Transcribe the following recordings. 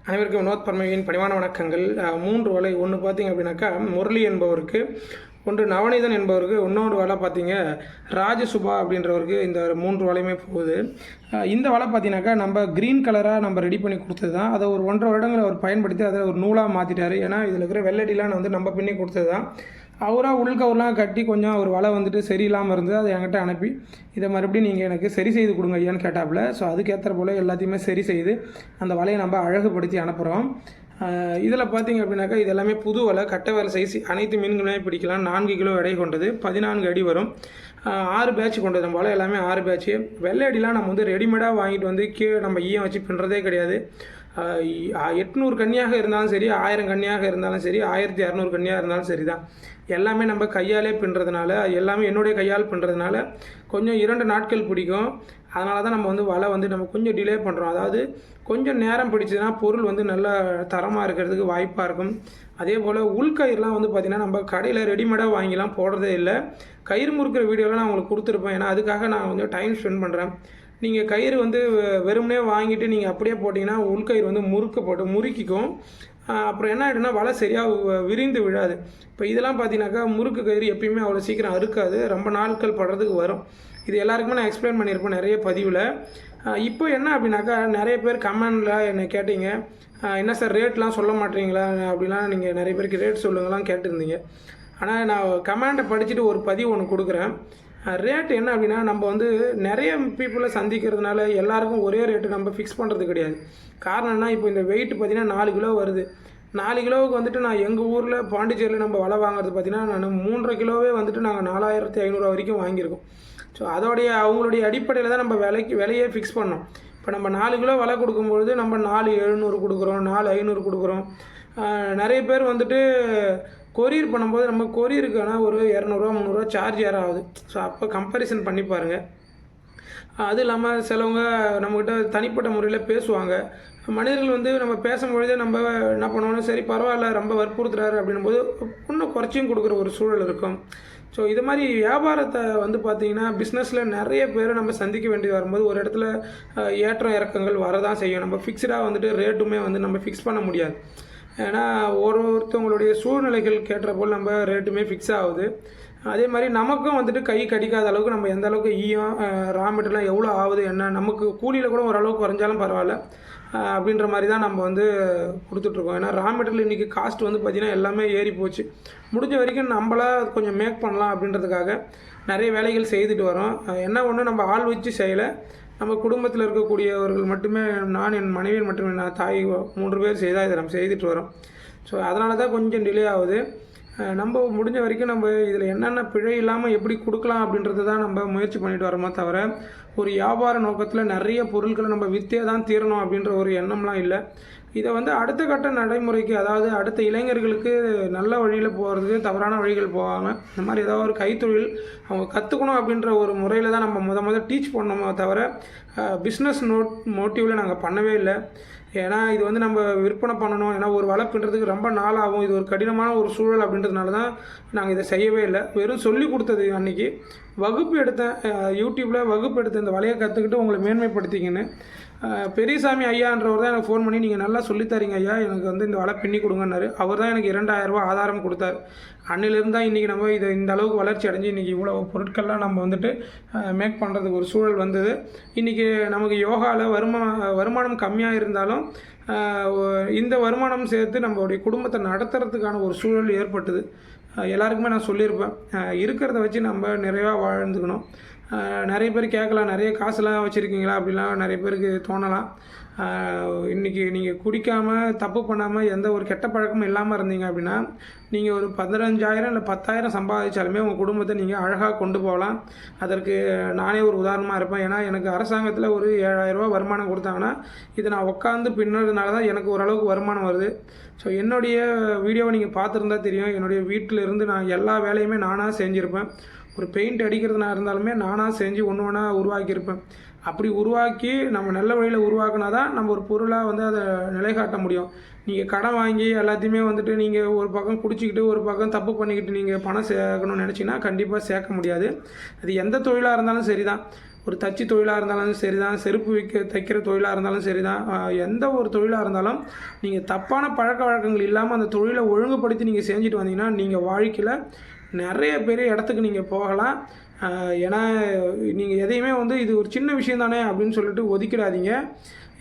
அனைவருக்கும் வினோத் பர்மவியின் பணிவான வணக்கங்கள். 3 வலை. ஒன்று பார்த்தீங்க அப்படின்னாக்கா முரளி என்பவருக்கு, ஒன்று நவநீதன் என்பவருக்கு, இன்னொரு வலை பார்த்தீங்க ராஜசுபா அப்படின்றவருக்கு. இந்த 3 வலையுமே போகுது. இந்த வலை பார்த்தீங்கன்னாக்கா நம்ம க்ரீன் கலராக நம்ம ரெடி பண்ணி கொடுத்தது தான். அதை ஒரு 1.5 வருடங்கள் அவர் பயன்படுத்தி அதை ஒரு நூலாக மாற்றிட்டார். ஏன்னா இதில் இருக்கிற வெள்ளடிலாம் வந்து நம்ம பின்னி கொடுத்தது தான். அவராக உள்கவர்லாம் கட்டி கொஞ்சம் ஒரு வலை வந்துட்டு சரியில்லாமல் இருந்தது. அதை என்கிட்ட அனுப்பி இதை மறுபடியும் நீங்கள் எனக்கு சரி செய்து கொடுங்க ஐயான்னு கேட்டாப்புல. ஸோ அதுக்கேற்ற போல் எல்லாத்தையுமே சரி செய்து அந்த வலையை நம்ம அழகுபடுத்தி அனுப்புகிறோம். இதில் பார்த்தீங்க அப்படின்னாக்கா இது எல்லாமே புது வலை, கட்டை வலை சைஸ், அனைத்து மீன்களுமே பிடிக்கலாம். 4 கிலோ எடை கொண்டது, 14 அடி வரும், 6 பேட்ச் கொண்டது. நம்ம வலை எல்லாமே 6 பேட்ச்சு. வெள்ளை அடிலாம் நம்ம வந்து ரெடிமேடாக வாங்கிட்டு வந்து கீழே நம்ம ஈயம் வச்சு பின்னுறதே கிடையாது. 800 கன்னியாக இருந்தாலும் சரி, 1000 கன்னியாக இருந்தாலும் சரி, 1200 கன்னியாக இருந்தாலும் சரி தான். எல்லாமே நம்ம கையாலே பின்னுறதுனால, எல்லாமே என்னுடைய கையால் பின்னுறதுனால கொஞ்சம் 2 நாட்கள் பிடிக்கும். அதனால தான் நம்ம வந்து வலை வந்து நம்ம கொஞ்சம் டிலே பண்ணுறோம். அதாவது கொஞ்சம் நேரம் பிடிச்சதுன்னா பொருள் வந்து நல்ல தரமாக இருக்கிறதுக்கு வாய்ப்பாக இருக்கும். அதே போல் உள்கயிறுலாம் வந்து பார்த்திங்கன்னா நம்ம கடையில் ரெடிமேடாக வாங்கிலாம் போடுறதே இல்லை. கயிறு முறுக்கிற வீடியோலாம் நான் உங்களுக்கு கொடுத்துருப்பேன். ஏன்னா அதுக்காக நான் கொஞ்சம் டைம் ஸ்பெண்ட் பண்ணுறேன். நீங்கள் கயிறு வந்து வெறுமனே வாங்கிட்டு நீங்கள் அப்படியே போட்டிங்கன்னா உள்கயிறு வந்து முறுக்கப்பட்டு முறுக்கிக்கும். அப்புறம் என்ன ஆகிடும்னா வலை சரியாக விரிந்து விழாது. இப்போ இதெல்லாம் பார்த்தீங்கன்னாக்கா முறுக்கு கயிறு எப்பயுமே அவ்வளோ சீக்கிரம் அறுக்காது, ரொம்ப நாட்கள் படுறதுக்கு வரும். இது எல்லாருக்குமே நான் எக்ஸ்பிளைன் பண்ணியிருப்பேன் நிறைய பதிவில். இப்போ என்ன அப்படின்னாக்கா நிறைய பேர் கமெண்டில் என்னை கேட்டீங்க, என்ன சார் ரேட்லாம் சொல்ல மாட்டீங்களா அப்படிலாம் நீங்கள் நிறைய பேருக்கு ரேட் சொல்லுங்களாம் கேட்டிருந்தீங்க. ஆனால் நான் கமெண்டை படிச்சுட்டு ஒரு பதிவு ஒன்று கொடுக்குறேன். ரேட் என்ன அப்படின்னா நம்ம வந்து நிறைய பீப்புளை சந்திக்கிறதுனால எல்லாருக்கும் ஒரே ரேட்டு நம்ம ஃபிக்ஸ் பண்ணுறது கிடையாது. காரணம்னா இப்போ இந்த வெயிட் பார்த்திங்கன்னா 4 கிலோ வருது. 4 கிலோவுக்கு வந்துட்டு நான் எங்கள் ஊரில் பாண்டிச்சேரியில் நம்ம வலை வாங்குறது பார்த்திங்கன்னா நான் 3.5 கிலோவே வந்துட்டு நாங்கள் 4500 வரைக்கும் வாங்கியிருக்கோம். ஸோ அதோடைய அவங்களுடைய அடிப்படையில் தான் நம்ம விலையே ஃபிக்ஸ் பண்ணோம். இப்போ நம்ம 4 கிலோ வலை கொடுக்கும்பொழுது நம்ம 4700 கொடுக்குறோம், 4500 கொடுக்குறோம். நிறைய பேர் வந்துட்டு கொரியர் பண்ணும்போது நம்ம கொரியருக்கான ஒரு 200 300 சார்ஜ் யாரும் ஆகுது. ஸோ அப்போ கம்பேரிசன் பண்ணி பாருங்கள். அது இல்லாமல் சிலவங்க நம்மக்கிட்ட தனிப்பட்ட முறையில் பேசுவாங்க. மனிதர்கள் வந்து நம்ம பேசும்பொழுதே நம்ம என்ன பண்ணுவோம்னா சரி பரவாயில்ல ரொம்ப வற்புறுத்துறாரு அப்படின்போது இன்னும் குறைச்சியும் கொடுக்குற ஒரு சூழல் இருக்கும். ஸோ இது மாதிரி வியாபாரத்தை வந்து பார்த்திங்கன்னா பிஸ்னஸில் நிறைய பேரை நம்ம சந்திக்க வேண்டியது வரும்போது ஒரு இடத்துல ஏற்றம் இறக்கங்கள் வரதான் செய்யும். நம்ம ஃபிக்ஸ்டாக வந்துட்டு ரேட்டுமே வந்து நம்ம ஃபிக்ஸ் பண்ண முடியாது. ஏன்னா ஒருத்தவங்களுடைய சூழ்நிலைகள் கேட்டுற போல் நம்ம ரேட்டுமே ஃபிக்ஸ் ஆகுது. அதே மாதிரி நமக்கும் வந்துட்டு கை கடிக்காத அளவுக்கு நம்ம எந்த அளவுக்கு ஈயம் ரா மெட்டீரியல்லாம் எவ்வளோ ஆகுது என்ன, நமக்கு கூலியில் கூட ஓரளவுக்கு குறைஞ்சாலும் பரவாயில்ல அப்படின்ற மாதிரி தான் நம்ம வந்து கொடுத்துட்ருக்கோம். ஏன்னா ரா மெட்டீரியல் இன்றைக்கி காஸ்ட் வந்து பார்த்திங்கன்னா எல்லாமே ஏறி போச்சு. முடிஞ்ச வரைக்கும் நம்மளா கொஞ்சம் மேக் பண்ணலாம் அப்படின்றதுக்காக நிறைய வேலைகள் செய்துட்டு வரோம். என்ன ஒன்று நம்ம ஆள் வச்சு செய்யலை, நம்ம குடும்பத்தில் இருக்கக்கூடியவர்கள் மட்டுமே, நான் என் மனைவியின் மட்டுமே, நான் தாய் 3 பேர் செய்தால் இதை நம்ம செய்துட்டு வரோம். ஸோ அதனால தான் கொஞ்சம் டிலே ஆகுது. நம்ம முடிஞ்ச வரைக்கும் நம்ம இதில் என்னென்ன பிழை இல்லாமல் எப்படி கொடுக்கலாம் அப்படின்றது தான் நம்ம முயற்சி பண்ணிட்டு வரோமோ தவிர ஒரு வியாபார நோக்கத்தில் நிறைய பொருட்களை நம்ம விற்றே தான் தீரணும் அப்படின்ற ஒரு எண்ணம்லாம் இல்லை. இதை வந்து அடுத்த கட்ட நடைமுறைக்கு, அதாவது அடுத்த இளைஞர்களுக்கு நல்ல வழியில் போகிறதுக்கு தவறான வழிகள் போகாமல் இந்த மாதிரி ஏதாவது ஒரு கைத்தொழில் அவங்க கற்றுக்கணும் அப்படின்ற ஒரு முறையில் தான் நம்ம முதல் டீச் பண்ணோமோ தவிர பிஸ்னஸ் மோட்டிவில் நாங்கள் பண்ணவே இல்லை. ஏன்னா இது வந்து நம்ம விற்பனை பண்ணணும், ஏன்னா ஒரு வலை பின்னுறதுக்கு ரொம்ப நாள் ஆகும், இது ஒரு கடினமான ஒரு சூழல் அப்படின்றதுனால தான் நாங்கள் இதை செய்யவே இல்லை. வெறும் சொல்லி கொடுத்தது அன்றைக்கி வகுப்பு எடுத்தேன், யூடியூப்பில் வகுப்பு எடுத்தேன், இந்த வலையை கற்றுக்கிட்டு உங்களை மேன்மைப்படுத்திங்கன்னு. பெரியசாமி ஐயான்றவர் தான் எனக்கு ஃபோன் பண்ணி நீங்கள் நல்லா சொல்லித்தரீங்க ஐயா, எனக்கு வந்து இந்த வலை பின்னி கொடுங்கன்னாரு. அவர் தான் எனக்கு 2000 ரூபா ஆதாரம் கொடுத்தார். அன்னிலிருந்து தான் இன்றைக்கி நம்ம இதை இந்த அளவுக்கு வளர்ச்சி அடைஞ்சு இன்றைக்கி இவ்வளோ பொருட்கள்லாம் நம்ம வந்துட்டு மேக் பண்ணுறதுக்கு ஒரு சூழல் வந்தது. இன்றைக்கி நமக்கு யோகாவில் வருமானம் கம்மியாக இருந்தாலும் இந்த வருமானம் சேர்த்து நம்மளுடைய குடும்பத்தை நடத்துறதுக்கான ஒரு சூழல் ஏற்பட்டது. எல்லாருக்குமே நான் சொல்லியிருப்பேன், இருக்கிறத வச்சு நம்ம நிறைவாக வாழ்ந்துக்கணும். நிறைய பேர் கேட்கலாம், நிறைய காசுலாம் வச்சுருக்கீங்களா அப்படிலாம் நிறைய பேருக்கு தோணலாம். இன்றைக்கி நீங்கள் குடிக்காமல் தப்பு பண்ணாமல் எந்த ஒரு கெட்ட பழக்கமும் இல்லாமல் இருந்தீங்க அப்படின்னா நீங்கள் ஒரு 15,000 இல்லை 10,000 சம்பாதிச்சாலுமே உங்கள் குடும்பத்தை நீங்கள் அழகாக கொண்டு போகலாம். அதற்கு நானே ஒரு உதாரணமாக இருப்பேன். ஏன்னா எனக்கு அரசாங்கத்தில் ஒரு 7,000 ரூபா வருமானம் கொடுத்தாங்கன்னா இதை நான் உட்காந்து பின்னுறதுனால தான் எனக்கு ஓரளவுக்கு வருமானம் வருது. ஸோ என்னுடைய வீடியோவை நீங்கள் பார்த்துருந்தா தெரியும், என்னுடைய வீட்டில் இருந்து நான் எல்லா வேலையுமே நானாக செஞ்சுருப்பேன். ஒரு பெயிண்ட் அடிக்கிறதுனா இருந்தாலுமே நானாக செஞ்சு ஒன்று ஒன்றா உருவாக்கியிருப்பேன். அப்படி உருவாக்கி நம்ம நல்ல வழியில் உருவாக்கினா தான் நம்ம ஒரு பொருளாக வந்து அதை நிலைகாட்ட முடியும். நீங்கள் கடன் வாங்கி எல்லாத்தையுமே வந்துட்டு நீங்கள் ஒரு பக்கம் குடிச்சிக்கிட்டு ஒரு பக்கம் தப்பு பண்ணிக்கிட்டு நீங்கள் பணம் சேர்க்கணும்னு நினச்சிங்கன்னா கண்டிப்பாக சேர்க்க முடியாது. அது எந்த தொழிலாக இருந்தாலும் சரி தான். ஒரு தச்சு தொழிலாக இருந்தாலும் சரி தான், செருப்பு தைக்கிற தொழிலாக இருந்தாலும் சரி தான், எந்த ஒரு தொழிலாக இருந்தாலும் நீங்கள் தப்பான பழக்க வழக்கங்கள் இல்லாமல் அந்த தொழிலை ஒழுங்குபடுத்தி நீங்கள் செஞ்சுட்டு வந்தீங்கன்னா நீங்கள் வாழ்க்கையில் நிறைய பெரிய இடத்துக்கு நீங்கள் போகலாம். ஏன்னா நீங்கள் எதையுமே வந்து இது ஒரு சின்ன விஷயம் தானே அப்படின்னு சொல்லிட்டு ஒதுக்கிடாதீங்க.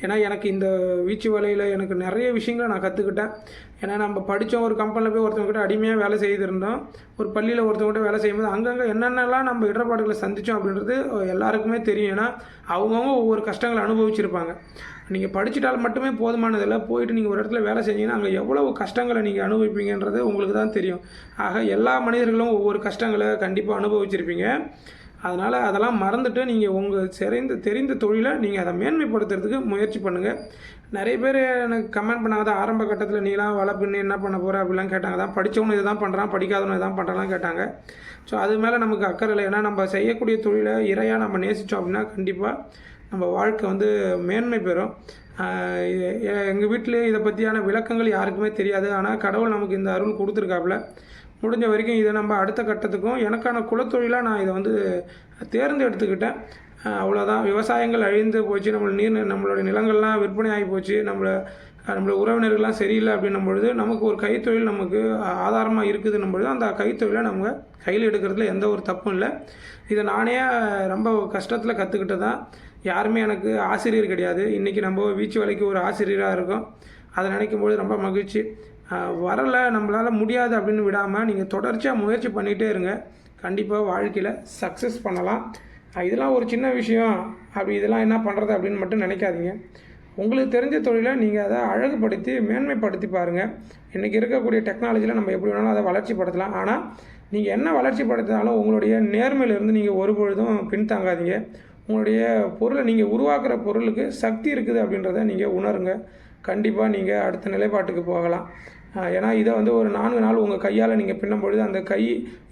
ஏன்னா எனக்கு இந்த வீச்சு வலையில் எனக்கு நிறைய விஷயங்களை நான் கற்றுக்கிட்டேன். ஏன்னா நம்ம படித்தோம், ஒரு கம்பெனியில் போய் ஒருத்தவங்ககிட்ட அடிமையாக வேலை செய்திருந்தோம், ஒரு பள்ளியில் ஒருத்தவங்ககிட்ட வேலை செய்யும்போது அங்கங்கே என்னென்னலாம் நம்ம இடர்பாடுகளை சந்தித்தோம் அப்படின்றது எல்லாருக்குமே தெரியும். ஏன்னா அவங்கவுங்க ஒவ்வொரு கஷ்டங்களை அனுபவிச்சிருப்பாங்க. நீங்கள் படிச்சுட்டால் மட்டுமே போதுமானதில்லை, போயிட்டு நீங்கள் ஒரு இடத்துல வேலை செஞ்சீங்கன்னா அங்கே எவ்வளவு கஷ்டங்களை நீங்கள் அனுபவிப்பீங்கன்றது உங்களுக்கு தான் தெரியும். ஆக எல்லா மனிதர்களும் ஒவ்வொரு கஷ்டங்களை கண்டிப்பாக அனுபவிச்சிருப்பீங்க. அதனால் அதெல்லாம் மறந்துட்டு நீங்கள் உங்கள் தெரிந்த தொழிலை நீங்கள் அதை மேன்மைப்படுத்துறதுக்கு முயற்சி பண்ணுங்கள். நிறைய பேர் எனக்கு கமெண்ட் பண்ணாங்க தான், ஆரம்ப கட்டத்தில் நீலாம் வலை பின்னி என்ன பண்ண போகிற அப்படிலாம் கேட்டாங்க தான். படித்தவனு இதை தான் பண்ணுறான், படிக்காதவனு இதை தான் பண்ணுறான் கேட்டாங்க. ஸோ அது மேலே நமக்கு அக்கறை இல்லை. ஏன்னா நம்ம செய்யக்கூடிய தொழிலை இறையாக நம்ம நேசித்தோம் அப்படின்னா கண்டிப்பாக நம்ம வாழ்க்கை வந்து மேன்மை பெறும். எங்கள் வீட்டிலே இதை பற்றியான விளக்கங்கள் யாருக்குமே தெரியாது. ஆனால் கடவுள் நமக்கு இந்த அருள் கொடுத்துருக்காப்புல. முடிஞ்ச வரைக்கும் இதை நம்ம அடுத்த கட்டத்துக்கும் எனக்கான குலத்தொழிலாக நான் இதை வந்து தேர்ந்தெடுத்துக்கிட்டேன். அவ்வளோதான். விவசாயங்கள் அழிந்து போச்சு, நம்மளுடைய நிலங்கள்லாம் விற்பனை ஆகி போச்சு, நம்மளோட உறவினர்கள்லாம் சரியில்லை அப்படின்னும் பொழுது நமக்கு ஒரு கைத்தொழில் நமக்கு ஆதாரமாக இருக்குதுன்னும் பொழுது அந்த கைத்தொழிலை நம்ம கையில் எடுக்கிறதுல எந்த ஒரு தப்பும் இல்லை. இதை நானே ரொம்ப கஷ்டத்தில் கற்றுக்கிட்டு தான். யாருமே எனக்கு ஆசிரியர் கிடையாது. இன்றைக்கி நம்ம வீச்சு வேலைக்கு ஒரு ஆசிரியராக இருக்கோம். அதை நினைக்கும்போது ரொம்ப மகிழ்ச்சி. வரலை, நம்மளால் முடியாது அப்படின்னு விடாமல் நீங்கள் தொடர்ச்சியாக முயற்சி பண்ணிகிட்டே இருங்க. கண்டிப்பாக வாழ்க்கையில் சக்ஸஸ் பண்ணலாம். இதெல்லாம் ஒரு சின்ன விஷயம், இதெல்லாம் என்ன பண்ணுறது அப்படின்னு மட்டும் நினைக்காதீங்க. உங்களுக்கு தெரிஞ்ச தொழிலை நீங்கள் அதை அழகுபடுத்தி மேன்மைப்படுத்தி பாருங்கள். இன்றைக்கி இருக்கக்கூடிய டெக்னாலஜியில் நம்ம எப்படி வேணாலும் அதை வளர்ச்சிப்படுத்தலாம். ஆனால் நீங்கள் என்ன வளர்ச்சிப்படுத்தினாலும் உங்களுடைய நேர்மையிலிருந்து நீங்கள் ஒருபொழுதும் பின்தாங்காதீங்க. உங்களுடைய பொருளை நீங்கள் உருவாக்குற பொருளுக்கு சக்தி இருக்குது அப்படின்றத நீங்கள் உணருங்க. கண்டிப்பாக நீங்கள் அடுத்த நிலைப்பாட்டுக்கு போகலாம். ஏன்னா இதை வந்து ஒரு 4 நாள் உங்கள் கையால் நீங்கள் பின்னும் பொழுது அந்த கை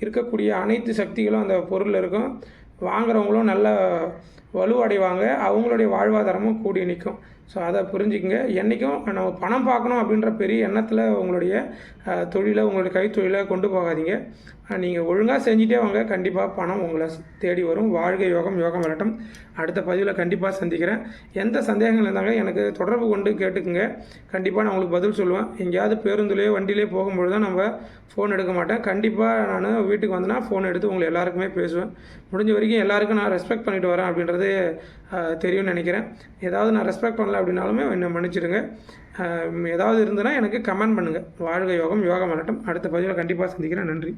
இருக்கக்கூடிய அனைத்து சக்திகளும் அந்த பொருளில் இருக்கும். வாங்குறவங்களும் நல்ல வலுவடைவாங்க, அவங்களுடைய வாழ்வாதாரமும் கூடி நிற்கும். ஸோ அதை புரிஞ்சுக்கங்க. என்றைக்கும் நம்ம பணம் பார்க்கணும் அப்படின்ற பெரிய எண்ணத்தில் உங்களுடைய தொழிலை, உங்களுடைய கைத்தொழிலை கொண்டு போகாதீங்க. நீங்கள் ஒழுங்காக செஞ்சுட்டே வாங்க, கண்டிப்பாக பணம் உங்களை தேடி வரும். வாழ்க யோகம், யோகம் வரட்டும். அடுத்த பதிவில் கண்டிப்பாக சந்திக்கிறேன். எந்த சந்தேகங்கள் இருந்தாங்க எனக்கு தொடர்பு கொண்டு கேட்டுக்குங்க. கண்டிப்பாக நான் உங்களுக்கு பதில் சொல்லுவேன். எங்கேயாவது பேருந்துலேயோ வண்டியிலே போகும்பொழுது தான் நம்ம ஃபோன் எடுக்க மாட்டேன். கண்டிப்பாக நான் வீட்டுக்கு வந்தேன்னா ஃபோன் எடுத்து உங்களை எல்லாருக்குமே பேசுவேன். முடிஞ்ச வரைக்கும் எல்லாருக்கும் நான் ரெஸ்பெக்ட் பண்ணிட்டு வரேன் அப்படின்றது தெரியும்னு நினைக்கிறேன். ஏதாவது நான் ரெஸ்பெக்ட் பண்ணல அப்படின்னாலுமே என்னை மன்னிச்சிடுங்க. ஏதாவது இருந்ததுன்னா எனக்கு கமெண்ட் பண்ணுங்கள். வாழ்க யோகம், யோகம் வரட்டும். அடுத்த பதிவில் கண்டிப்பாக சந்திக்கிறேன். நன்றி.